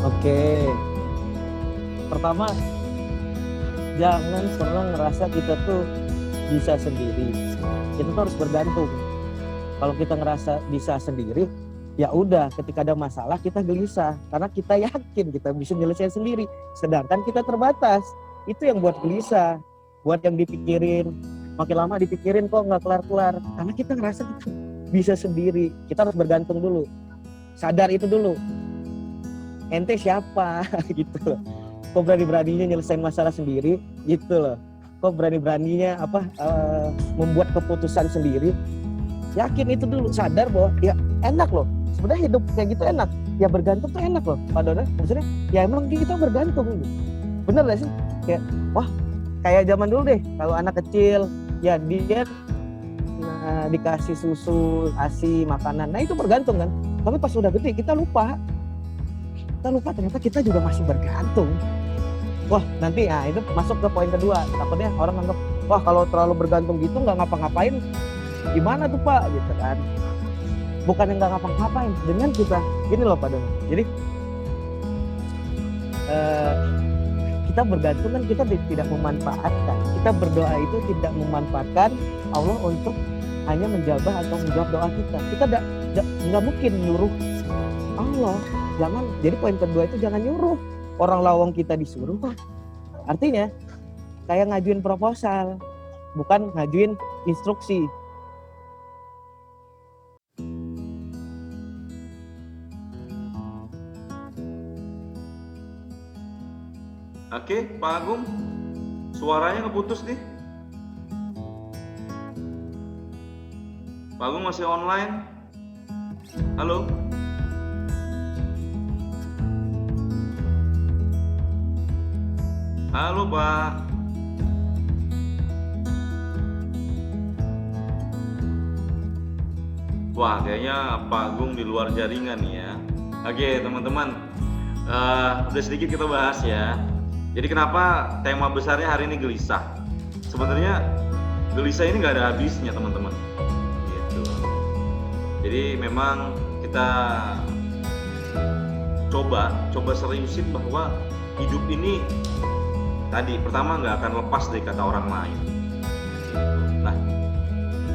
Oke. Pertama, jangan pernah ngerasa kita tuh bisa sendiri. Kita tuh harus bergantung. Kalau kita ngerasa bisa sendiri, ya udah ketika ada masalah kita gelisah karena kita yakin kita bisa nyelesain sendiri, sedangkan kita terbatas. Itu yang buat gelisah, buat yang dipikirin, makin lama dipikirin kok nggak kelar-kelar karena kita ngerasa kita bisa sendiri. Kita harus bergantung dulu, sadar itu dulu, ente siapa gitu loh. Kok berani-beraninya nyelesain masalah sendiri gitu loh, kok berani-beraninya membuat keputusan sendiri. Yakin itu dulu, sadar bahwa ya enak loh sebenarnya hidup kayak gitu, enak ya, bergantung tuh enak loh Pak Dona. Maksudnya ya emang kita bergantung gitu. Bener gak sih? Kayak wah, kayak zaman dulu deh kalau anak kecil ya dia dikasih susu, ASI, makanan, nah itu bergantung kan. Tapi pas udah gede kita lupa ternyata kita juga masih bergantung. Wah nanti itu masuk ke poin kedua, takutnya orang anggap wah kalau terlalu bergantung gitu nggak ngapa-ngapain gimana tuh Pak gitu kan. Bukan yang nggak ngapa-ngapain, dengan kita gini loh Pak Dono. Jadi kita bergantung kan kita tidak memanfaatkan. Kita berdoa itu tidak memanfaatkan Allah untuk hanya menjawab atau menjawab doa kita. Kita nggak mungkin nyuruh Allah. Jangan. Jadi poin kedua itu jangan nyuruh orang lawang, kita disuruh. Artinya kayak ngajuin proposal, bukan ngajuin instruksi. Oke, Pak Agung, suaranya ngeputus nih. Pak Agung masih online? Halo? Halo Pak. Wah, kayaknya Pak Agung di luar jaringan nih ya. Oke teman-teman, udah sedikit kita bahas ya. Jadi kenapa tema besarnya hari ini gelisah? Sebenarnya gelisah ini nggak ada habisnya teman-teman. Gitu. Jadi memang kita coba seriusin bahwa hidup ini tadi pertama nggak akan lepas dari kata orang lain. Nah,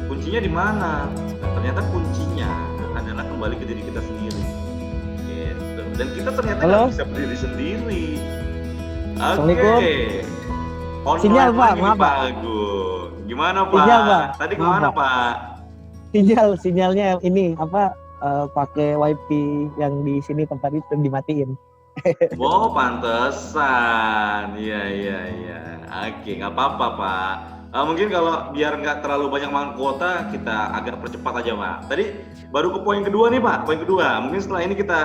kuncinya di mana? Nah, ternyata kuncinya adalah kembali ke diri kita sendiri. Gitu. Dan kita ternyata nggak bisa berdiri sendiri. Oke. Sinyal Pak, maaf Pak Agung. Gimana Pak? Sinyal, Pak. Tadi kemana Pak? Sinyalnya ini pakai wifi yang di sini tempat itu dimatiin. Oh pantesan, iya. Oke, nggak apa-apa Pak. Mungkin kalau biar nggak terlalu banyak makan kuota, kita agak percepat aja Pak. Tadi baru ke poin kedua nih Pak. Poin kedua, mungkin setelah ini kita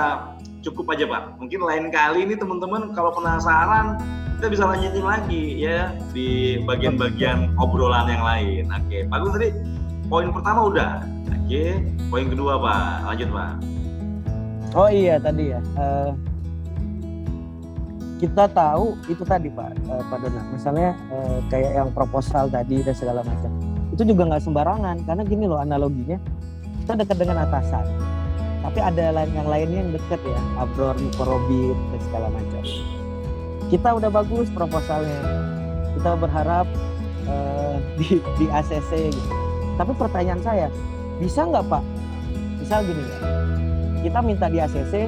cukup aja Pak. Mungkin lain kali ini teman-teman kalau penasaran, kita bisa lanjutin lagi ya di bagian-bagian obrolan yang lain. Oke, Pak Agung tadi poin pertama udah. Oke, poin kedua Pak. Lanjut Pak. Oh iya tadi ya. Kita tahu itu tadi Pak Dona, misalnya kayak yang proposal tadi dan segala macam, itu juga nggak sembarangan karena gini loh analoginya, kita dekat dengan atasan, tapi ada yang lainnya yang dekat ya, Abror, Mukorobin dan segala macam. Kita udah bagus proposalnya, kita berharap di ACC gitu. Tapi pertanyaan saya, bisa nggak Pak? Misal gini ya, kita minta di ACC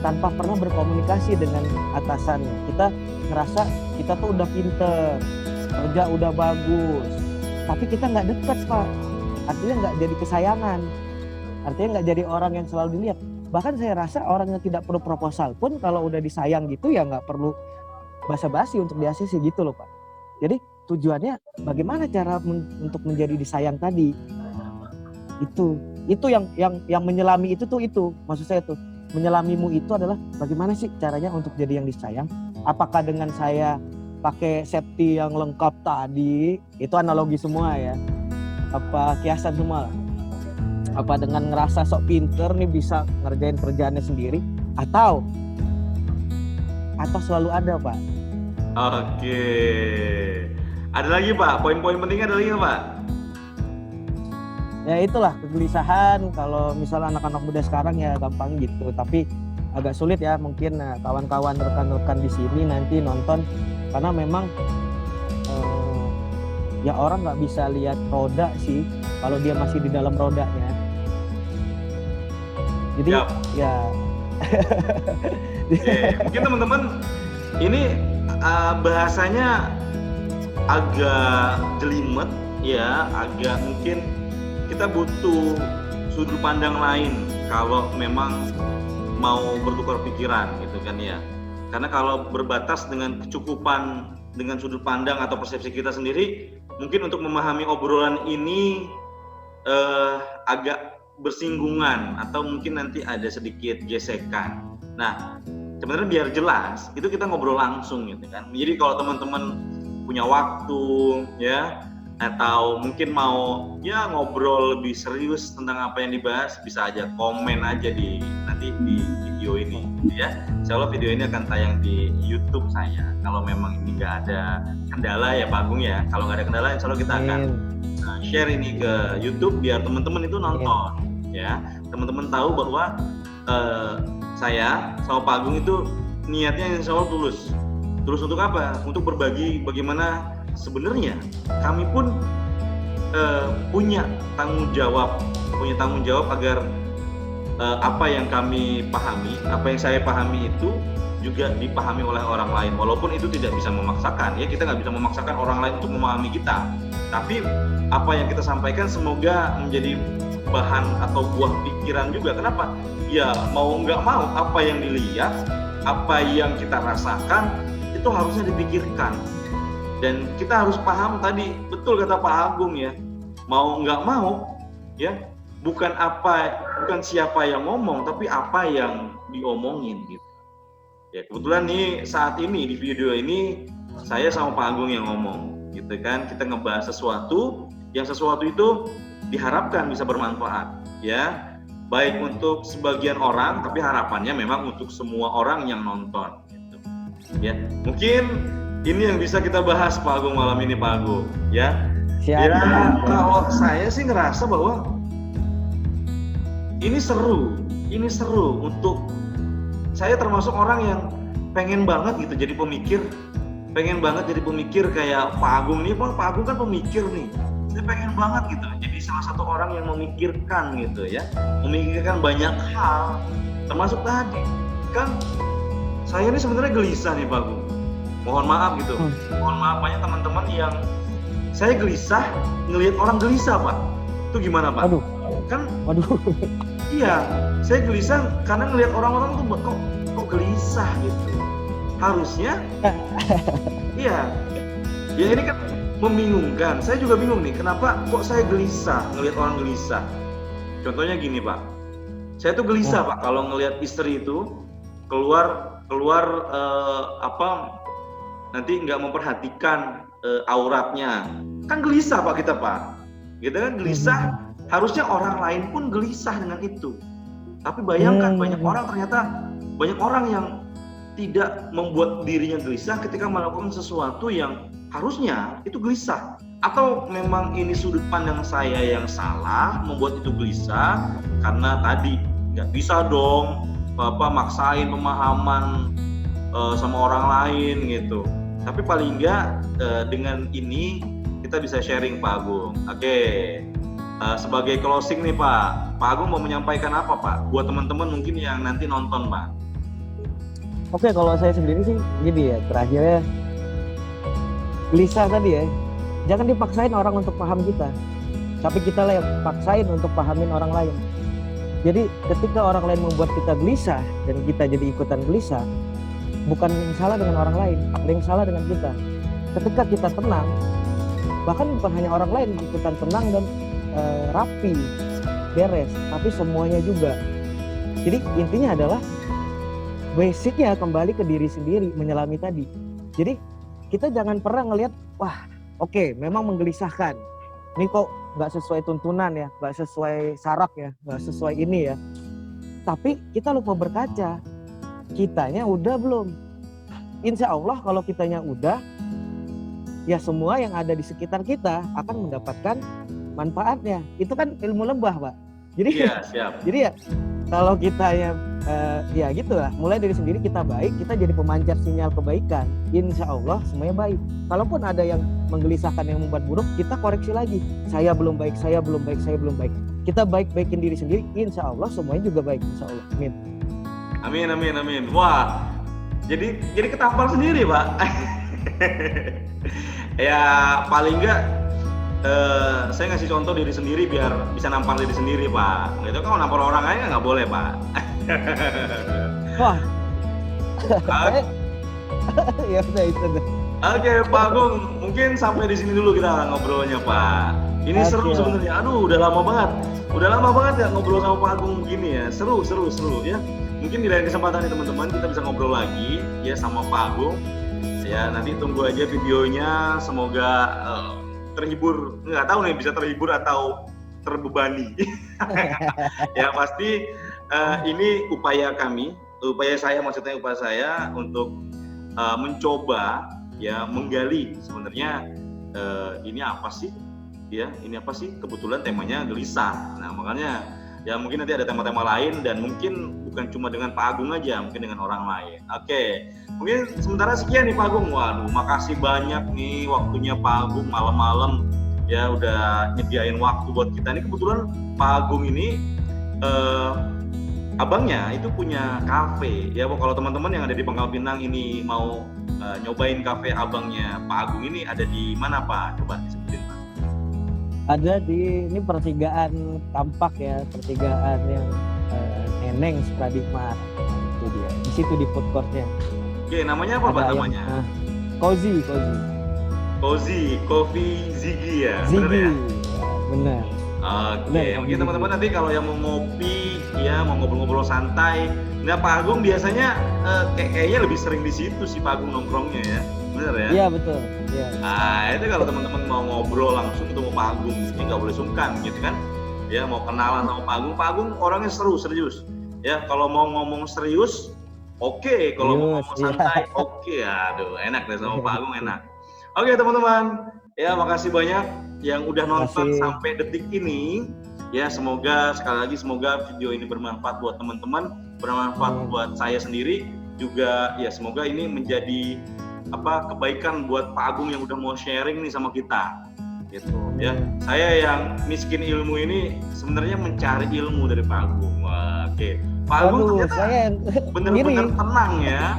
tanpa pernah berkomunikasi dengan atasannya. Kita ngerasa kita tuh udah pinter, kerja udah bagus, tapi kita nggak dekat Pak. Artinya nggak jadi kesayangan, artinya nggak jadi orang yang selalu dilihat. Bahkan saya rasa orang yang tidak perlu proposal pun kalau udah disayang gitu ya nggak perlu basa-basi untuk di ACC gitu loh Pak. Jadi tujuannya bagaimana cara untuk menjadi disayang tadi. Itu yang menyelami itu maksud saya tuh. Menyelamimu itu adalah bagaimana sih caranya untuk jadi yang disayang? Apakah dengan saya pakai safety yang lengkap tadi, itu analogi semua ya, apa kiasan semua, apa dengan ngerasa sok pinter nih bisa ngerjain kerjaannya sendiri, atau selalu ada Pak? Oke, ada lagi Pak, poin-poin pentingnya ada lagi Pak? Ya itulah kegelisahan. Kalau misalnya anak-anak muda sekarang ya gampang gitu, tapi agak sulit ya mungkin kawan-kawan rekan-rekan di sini nanti nonton, karena memang ya orang nggak bisa lihat roda sih kalau dia masih di dalam rodanya. Jadi Siap. ya Oke, mungkin teman-teman ini bahasanya agak jelimet ya, agak mungkin kita butuh sudut pandang lain kalau memang mau bertukar pikiran gitu kan ya. Karena kalau berbatas dengan kecukupan dengan sudut pandang atau persepsi kita sendiri, mungkin untuk memahami obrolan ini agak bersinggungan atau mungkin nanti ada sedikit gesekan. Nah, sebenarnya biar jelas itu kita ngobrol langsung gitu kan. Jadi kalau teman-teman punya waktu ya, atau mungkin mau ya ngobrol lebih serius tentang apa yang dibahas, bisa aja komen aja nanti di video ini gitu ya. Insya Allah video ini akan tayang di YouTube saya. Kalau memang ini nggak ada kendala ya Pak Agung ya. Kalau nggak ada kendala insya Allah kita akan share ini ke YouTube biar teman-teman itu nonton ya. Teman-teman tahu bahwa saya sama Pak Agung itu niatnya insya Allah tulus. Tulus untuk apa? Untuk berbagi bagaimana sebenarnya kami pun punya tanggung jawab agar apa yang kami pahami, apa yang saya pahami itu juga dipahami oleh orang lain, walaupun itu tidak bisa memaksakan ya, kita nggak bisa memaksakan orang lain untuk memahami kita, tapi apa yang kita sampaikan semoga menjadi bahan atau buah pikiran juga. Kenapa? Ya mau nggak mau apa yang dilihat, apa yang kita rasakan itu harusnya dipikirkan. Dan kita harus paham tadi, betul kata Pak Agung ya, mau nggak mau ya, bukan siapa yang ngomong, tapi apa yang diomongin gitu. Ya kebetulan nih saat ini di video ini saya sama Pak Agung yang ngomong gitu kan, kita ngebahas sesuatu itu diharapkan bisa bermanfaat ya, baik untuk sebagian orang, tapi harapannya memang untuk semua orang yang nonton gitu. Ya mungkin ini yang bisa kita bahas Pak Agung malam ini Pak Agung ya. Siap. Ya kalau saya sih ngerasa bahwa ini seru untuk saya, termasuk orang yang pengen banget gitu jadi pemikir kayak Pak Agung nih. Pak Agung kan pemikir nih, saya pengen banget gitu jadi salah satu orang yang memikirkan gitu ya, memikirkan banyak hal, termasuk tadi kan saya ini sebenarnya gelisah nih Pak Agung. Mohon maaf gitu, mohon maaf banyak teman-teman yang saya gelisah ngelihat orang gelisah Pak. Itu gimana Pak? Waduh. Iya, saya gelisah karena ngelihat orang-orang tuh kok gelisah gitu. Harusnya, iya, ya ini kan membingungkan. Saya juga bingung nih, kenapa kok saya gelisah ngelihat orang gelisah. Contohnya gini Pak, saya tuh gelisah Pak kalau ngelihat istri itu keluar nanti nggak memperhatikan auratnya, kan gelisah Pak kita Pak, gitu kan gelisah. Harusnya orang lain pun gelisah dengan itu, tapi bayangkan banyak orang yang tidak membuat dirinya gelisah ketika melakukan sesuatu yang harusnya itu gelisah. Atau memang ini sudut pandang saya yang salah membuat itu gelisah, karena tadi nggak bisa dong maksain pemahaman sama orang lain gitu. Tapi paling enggak dengan ini kita bisa sharing Pak Agung. Oke. Sebagai closing nih Pak Agung mau menyampaikan apa Pak buat teman-teman mungkin yang nanti nonton Pak? Oke, kalau saya sendiri sih gini ya, terakhirnya gelisah tadi ya, jangan dipaksain orang untuk paham kita, tapi kita lah yang paksain untuk pahamin orang lain. Jadi ketika orang lain membuat kita gelisah dan kita jadi ikutan gelisah, bukan yang salah dengan orang lain, ada yang salah dengan kita. Ketika kita tenang, bahkan bukan hanya orang lain ikutan tenang dan rapi, beres, tapi semuanya juga. Jadi intinya adalah basicnya kembali ke diri sendiri, menyelami tadi. Jadi kita jangan pernah ngelihat, wah oke, memang menggelisahkan, ini kok nggak sesuai tuntunan ya, nggak sesuai syarat ya, nggak sesuai ini ya. Tapi kita lupa berkaca, kitanya udah belum? Insya Allah kalau kitanya udah, ya semua yang ada di sekitar kita akan mendapatkan manfaatnya. Itu kan ilmu lembah Pak. Jadi siap. Jadi ya kalau kita ya gitu lah, mulai dari sendiri kita baik, kita jadi pemancar sinyal kebaikan, insya Allah semuanya baik. Kalaupun ada yang menggelisahkan, yang membuat buruk, kita koreksi lagi, saya belum baik. kita baik-baikin diri sendiri, insya Allah semuanya juga baik, insya Allah. Amin. Amin, amin, amin. Wah, jadi ketampar sendiri, Pak. Ya paling enggak saya ngasih contoh diri sendiri biar bisa nampar diri sendiri, Pak. Itu kan nampar orang aja nggak boleh, Pak. Wah. Ya udah itu deh. Oke, Pak Agung, mungkin sampai di sini dulu kita ngobrolnya, Pak. Ini seru sebenarnya. Aduh, udah lama banget ya ngobrol sama Pak Agung begini ya. Seru ya. Mungkin di lain kesempatan nih teman-teman kita bisa ngobrol lagi ya sama Pak Agung. Ya, nanti tunggu aja videonya. Semoga terhibur, nggak tahu nih bisa terhibur atau terbebani. Ya pasti ini upaya saya untuk mencoba ya menggali sebenarnya ini apa sih kebetulan temanya gelisah. Nah makanya ya mungkin nanti ada tema-tema lain dan mungkin bukan cuma dengan Pak Agung aja, mungkin dengan orang lain. Oke, mungkin sementara sekian nih Pak Agung. Waduh, makasih banyak nih waktunya Pak Agung malam-malam ya udah nyediain waktu buat kita. Ini kebetulan Pak Agung ini abangnya itu punya kafe ya. Kalau teman-teman yang ada di Pangkal Pinang ini mau nyobain kafe abangnya Pak Agung ini ada di mana Pak? Coba disebutin Pak. Ada di ini pertigaan Tampak ya, pertigaan yang Neneng Supradikmat. Itu dia. Di situ di food courtnya. Oke, namanya apa Pak namanya? Cozy Coffee Ziggy ya. Ziggy. Bener ya? Benar. Oke, mungkin teman-teman nanti kalau yang mau ngopi ya, mau ngobrol-ngobrol santai. Nah, Pak Agung biasanya kayaknya lebih sering di situ sih Pak Agung nongkrongnya ya. Bener ya? Iya, betul. Iya. Nah, itu kalau teman-teman mau ngobrol langsung ketemu Pak Agung, jadi nggak boleh sungkan gitu kan. Ya, mau kenalan sama Pak Agung. Pak Agung orangnya serius. Ya, kalau mau ngomong serius, oke. Kalau mau ngomong santai, oke. Aduh, enak deh sama Pak Agung, enak. Oke, teman-teman. Ya, makasih banyak yang udah nonton sampai detik ini. Ya, semoga video ini bermanfaat buat teman-teman, bermanfaat buat saya sendiri juga. Ya, semoga ini menjadi kebaikan buat Pak Agung yang udah mau sharing nih sama kita. Gitu ya. Saya yang miskin ilmu ini sebenarnya mencari ilmu dari Pak Agung. Wah, oke. Pak Agung ternyata benar-benar tenang ya.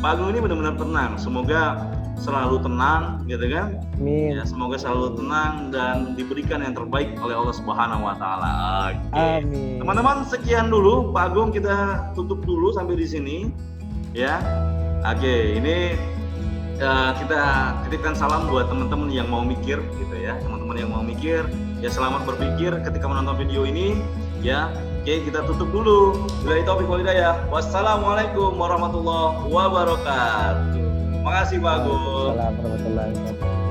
Pak Agung ini benar-benar tenang. Semoga selalu tenang gitu kan. Amin. Ya, semoga selalu tenang dan diberikan yang terbaik oleh Allah Subhanahu wa taala. Oke. Amin. Teman-teman, sekian dulu Pak Agung, kita tutup dulu sampai di sini ya. Oke, ini kita titipkan salam buat teman-teman yang mau mikir gitu ya. Teman-teman yang mau mikir ya, selamat berpikir ketika menonton video ini ya. Oke, kita tutup dulu. Billahi taufiq wal hidayah. Wassalamualaikum warahmatullahi wabarakatuh. Makasih Pak Agung. Waalaikumsalam warahmatullahi wabarakatuh.